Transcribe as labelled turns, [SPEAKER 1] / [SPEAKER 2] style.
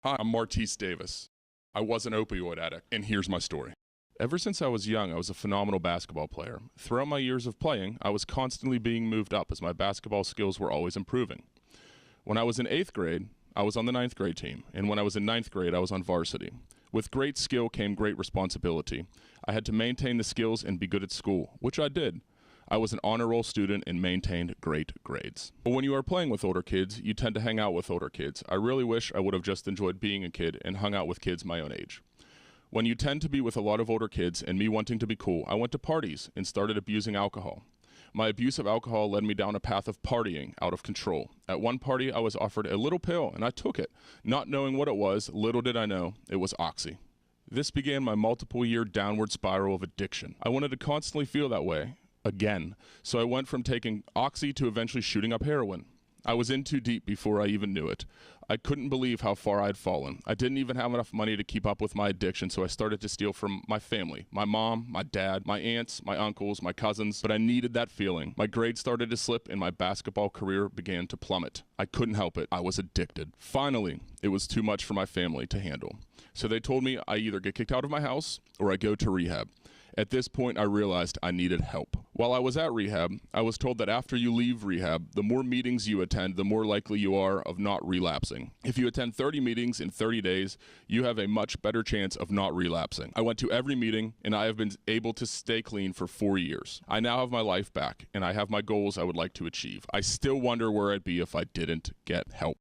[SPEAKER 1] Hi, I'm Martise Davis. I was an opioid addict, and here's my story. Ever since I was young, I was a phenomenal basketball player. Throughout my years of playing, I was constantly being moved up as my basketball skills were always improving. When I was in 8th grade, I was on the 9th grade team, and when I was in 9th grade, I was on varsity. With great skill came great responsibility. I had to maintain the skills and be good at school, which I did. I was an honor roll student and maintained great grades. But when you are playing with older kids, you tend to hang out with older kids. I really wish I would have just enjoyed being a kid and hung out with kids my own age. When you tend to be with a lot of older kids and me wanting to be cool, I went to parties and started abusing alcohol. My abuse of alcohol led me down a path of partying out of control. At one party, I was offered a little pill and I took it. Not knowing what it was, little did I know, it was Oxy. This began my multiple-year downward spiral of addiction. I wanted to constantly feel that way. Again. So I went from taking Oxy to eventually shooting up heroin. I was in too deep before I even knew it. I couldn't believe how far I'd fallen. I didn't even have enough money to keep up with my addiction, so I started to steal from my family. My mom, my dad, my aunts, my uncles, my cousins, but I needed that feeling. My grades started to slip and my basketball career began to plummet. I couldn't help it. I was addicted. Finally, it was too much for my family to handle. So they told me I either get kicked out of my house or I go to rehab. At this point, I realized I needed help. While I was at rehab, I was told that after you leave rehab, the more meetings you attend, the more likely you are of not relapsing. If you attend 30 meetings in 30 days, you have a much better chance of not relapsing. I went to every meeting, and I have been able to stay clean for 4 years. I now have my life back, and I have my goals I would like to achieve. I still wonder where I'd be if I didn't get help.